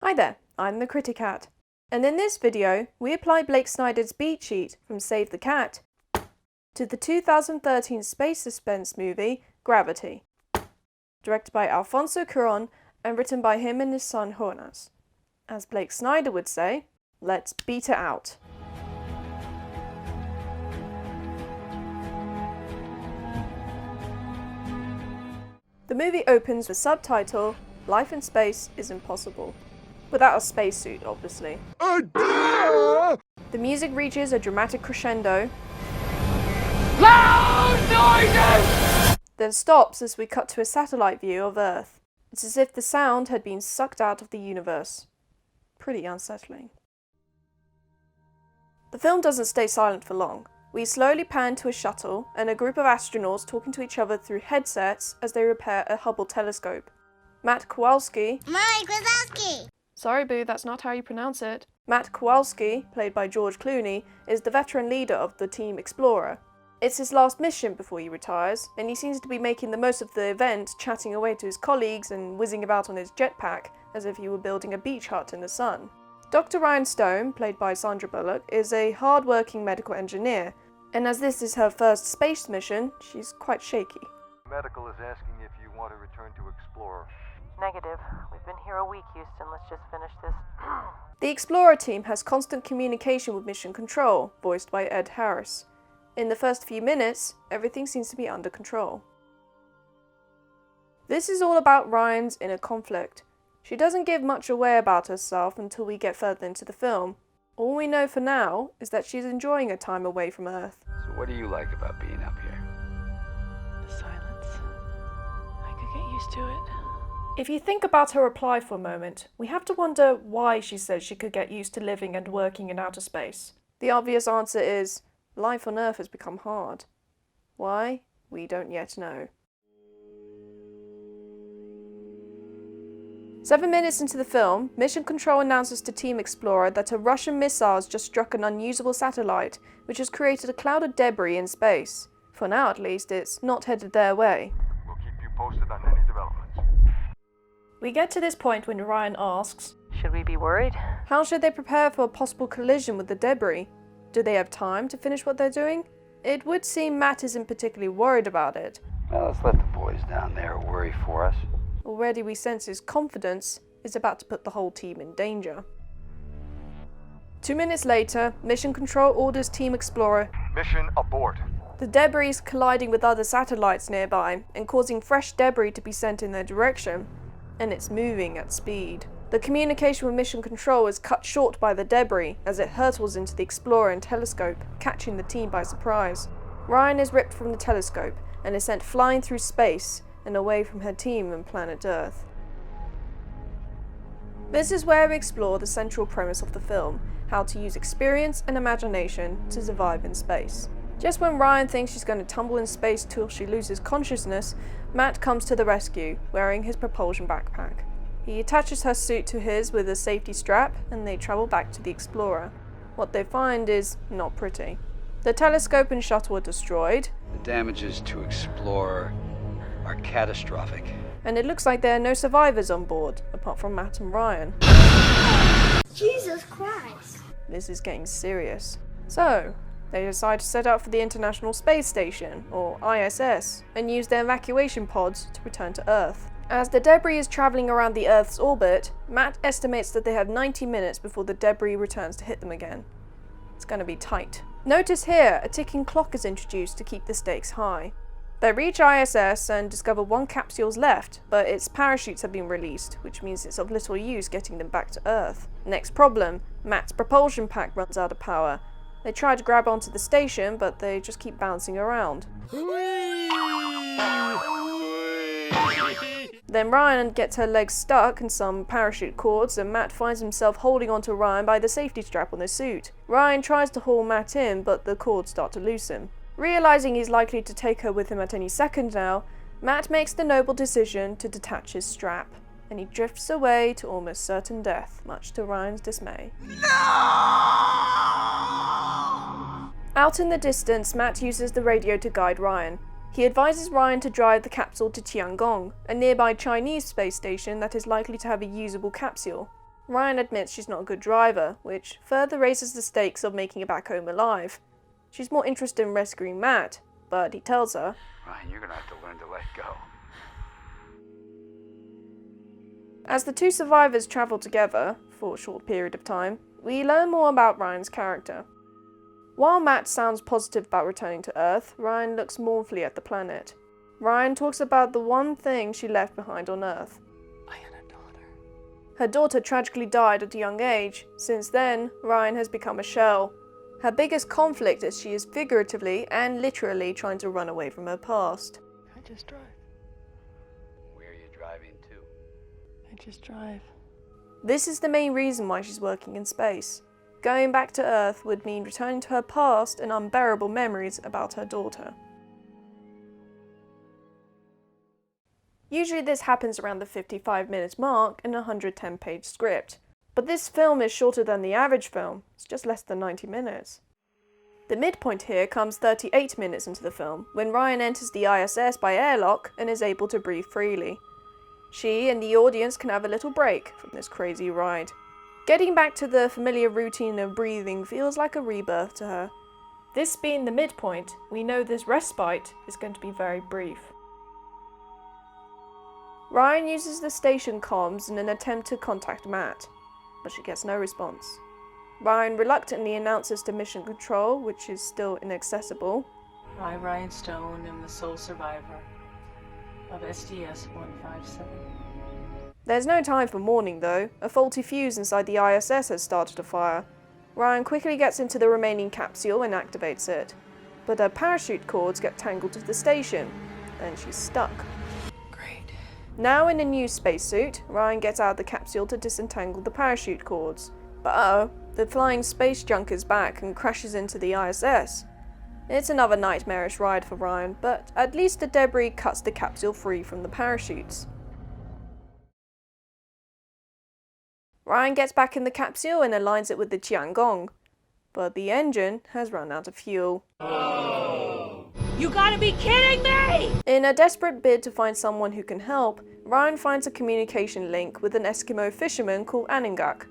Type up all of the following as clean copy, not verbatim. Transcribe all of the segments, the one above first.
Hi there, I'm the Critic Cat, and in this video we apply Blake Snyder's beat sheet from Save the Cat to the 2013 space suspense movie Gravity, directed by Alfonso Cuarón and written by him and his son Jonas. As Blake Snyder would say, let's beat it out. The movie opens with the subtitle, Life in Space is Impossible. Without a spacesuit, obviously. The music reaches a dramatic crescendo, loud noises! Then stops as we cut to a satellite view of Earth. It's as if the sound had been sucked out of the universe. Pretty unsettling. The film doesn't stay silent for long. We slowly pan to a shuttle and a group of astronauts talking to each other through headsets as they repair a Hubble telescope. Matt Kowalski. Sorry, boo, that's not how you pronounce it. Matt Kowalski, played by George Clooney, is the veteran leader of the Team Explorer. It's his last mission before he retires, and he seems to be making the most of the event, chatting away to his colleagues and whizzing about on his jetpack, as if he were building a beach hut in the sun. Dr. Ryan Stone, played by Sandra Bullock, is a hard-working medical engineer, and as this is her first space mission, she's quite shaky. Medical is asking if you want to return to Explorer. Negative. We've been here a week, Houston. Let's just finish this. The Explorer team has constant communication with Mission Control, voiced by Ed Harris. In the first few minutes, everything seems to be under control. This is all about Ryan's inner conflict. She doesn't give much away about herself until we get further into the film. All we know for now is that she's enjoying her time away from Earth. So what do you like about being up here? The silence. I could get used to it. If you think about her reply for a moment, we have to wonder why she says she could get used to living and working in outer space. The obvious answer is, life on Earth has become hard. Why? We don't yet know. 7 minutes into the film, Mission Control announces to Team Explorer that a Russian missile has just struck an unusable satellite, which has created a cloud of debris in space. For now at least, it's not headed their way. We'll keep you posted on any developments. We get to this point when Ryan asks, Should we be worried? how should they prepare for a possible collision with the debris? Do they have time to finish what they're doing? It would seem Matt isn't particularly worried about it. Well, let's let the boys down there worry for us. Already we sense his confidence is about to put the whole team in danger. 2 minutes later, Mission Control orders Team Explorer. Mission abort. The debris is colliding with other satellites nearby and causing fresh debris to be sent in their direction. And it's moving at speed. The communication with Mission Control is cut short by the debris as it hurtles into the Explorer and telescope, catching the team by surprise. Ryan is ripped from the telescope and is sent flying through space and away from her team and planet Earth. This is where we explore the central premise of the film, how to use experience and imagination to survive in space. Just when Ryan thinks she's going to tumble in space till she loses consciousness, Matt comes to the rescue, wearing his propulsion backpack. He attaches her suit to his with a safety strap, and they travel back to the Explorer. What they find is not pretty. The telescope and shuttle are destroyed. The damages to Explorer are catastrophic. And it looks like there are no survivors on board, apart from Matt and Ryan. Jesus Christ! This is getting serious. So, they decide to set out for the International Space Station, or ISS, and use their evacuation pods to return to Earth. As the debris is travelling around the Earth's orbit, Matt estimates that they have 90 minutes before the debris returns to hit them again. It's going to be tight. Notice here, a ticking clock is introduced to keep the stakes high. They reach ISS and discover one capsule's left, but its parachutes have been released, which means it's of little use getting them back to Earth. Next problem, Matt's propulsion pack runs out of power. They try to grab onto the station, but they just keep bouncing around. Then Ryan gets her legs stuck in some parachute cords, and Matt finds himself holding onto Ryan by the safety strap on his suit. Ryan tries to haul Matt in, but the cords start to loosen. Realizing he's likely to take her with him at any second now, Matt makes the noble decision to detach his strap, and he drifts away to almost certain death, much to Ryan's dismay. Out in the distance, Matt uses the radio to guide Ryan. He advises Ryan to drive the capsule to Tiangong, a nearby Chinese space station that is likely to have a usable capsule. Ryan admits she's not a good driver, which further raises the stakes of making it back home alive. She's more interested in rescuing Matt, but he tells her, Ryan, you're gonna have to learn to let go. As the two survivors travel together, for a short period of time, we learn more about Ryan's character. While Matt sounds positive about returning to Earth, Ryan looks mournfully at the planet. Ryan talks about the one thing she left behind on Earth. I had a daughter. Her daughter tragically died at a young age. Since then, Ryan has become a shell. Her biggest conflict is she is figuratively and literally trying to run away from her past. I just drive. Where are you driving to? I just drive. This is the main reason why she's working in space. Going back to Earth would mean returning to her past and unbearable memories about her daughter. Usually this happens around the 55-minute mark in a 110-page script, but this film is shorter than the average film. It's just less than 90 minutes. The midpoint here comes 38 minutes into the film, when Ryan enters the ISS by airlock and is able to breathe freely. She and the audience can have a little break from this crazy ride. Getting back to the familiar routine of breathing feels like a rebirth to her. This being the midpoint, we know this respite is going to be very brief. Ryan uses the station comms in an attempt to contact Matt, but she gets no response. Ryan reluctantly announces to Mission Control, which is still inaccessible. I, Ryan Stone, am the sole survivor of SDS-157. There's no time for mourning though. A faulty fuse inside the ISS has started a fire. Ryan quickly gets into the remaining capsule and activates it. But her parachute cords get tangled to the station, and she's stuck. Great. Now in a new spacesuit, Ryan gets out of the capsule to disentangle the parachute cords. But uh-oh, the flying space junk is back and crashes into the ISS. It's another nightmarish ride for Ryan, but at least the debris cuts the capsule free from the parachutes. Ryan gets back in the capsule and aligns it with the Tiangong, but the engine has run out of fuel. You gotta be kidding me! In a desperate bid to find someone who can help, Ryan finds a communication link with an Eskimo fisherman called Aningak.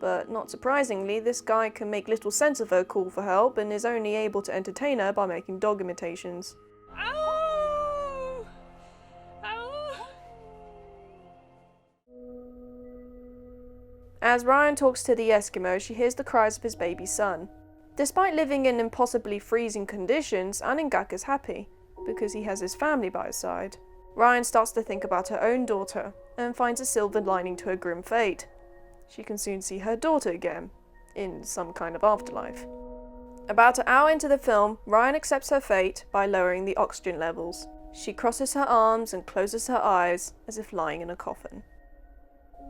But not surprisingly, this guy can make little sense of her call for help and is only able to entertain her by making dog imitations. Ow! Ow! As Ryan talks to the Eskimo, she hears the cries of his baby son. Despite living in impossibly freezing conditions, Aningak is happy, because he has his family by his side. Ryan starts to think about her own daughter, and finds a silver lining to her grim fate. She can soon see her daughter again, in some kind of afterlife. About an hour into the film, Ryan accepts her fate by lowering the oxygen levels. She crosses her arms and closes her eyes, as if lying in a coffin.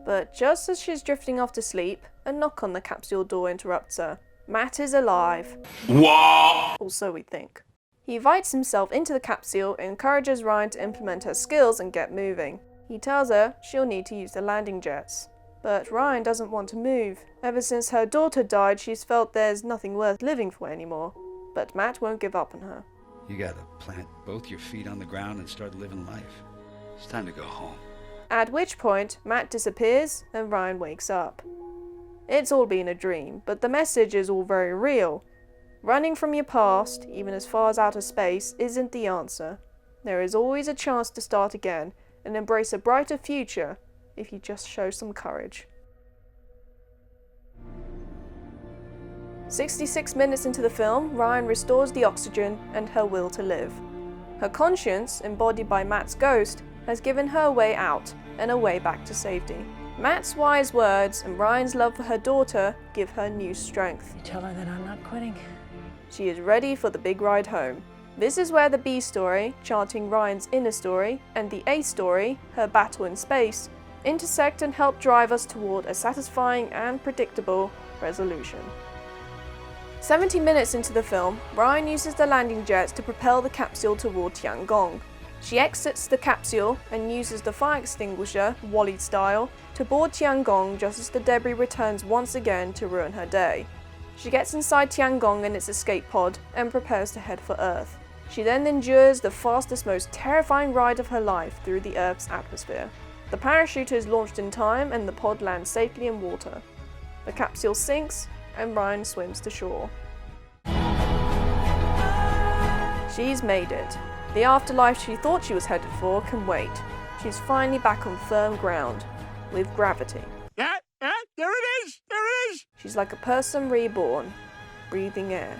But just as she's drifting off to sleep, a knock on the capsule door interrupts her. Matt is alive. What? Or so we think. He invites himself into the capsule and encourages Ryan to implement her skills and get moving. He tells her she'll need to use the landing jets. But Ryan doesn't want to move. Ever since her daughter died, she's felt there's nothing worth living for anymore. But Matt won't give up on her. You gotta plant both your feet on the ground and start living life. It's time to go home. At which point, Matt disappears and Ryan wakes up. It's all been a dream, but the message is all very real. Running from your past, even as far as outer space, isn't the answer. There is always a chance to start again and embrace a brighter future if you just show some courage. 66 minutes into the film, Ryan restores the oxygen and her will to live. Her conscience, embodied by Matt's ghost, has given her a way out and a way back to safety. Matt's wise words and Ryan's love for her daughter give her new strength. You tell her that I'm not quitting. She is ready for the big ride home. This is where the B story, charting Ryan's inner story, and the A story, her battle in space, intersect and help drive us toward a satisfying and predictable resolution. 70 minutes into the film, Ryan uses the landing jets to propel the capsule toward Tiangong. She exits the capsule and uses the fire extinguisher, Wall-E style, to board Tiangong just as the debris returns once again to ruin her day. She gets inside Tiangong and its escape pod and prepares to head for Earth. She then endures the fastest, most terrifying ride of her life through the Earth's atmosphere. The parachute is launched in time and the pod lands safely in water. The capsule sinks and Ryan swims to shore. She's made it. The afterlife she thought she was headed for can wait. She's finally back on firm ground, with gravity. There it is! There it is! She's like a person reborn, breathing air.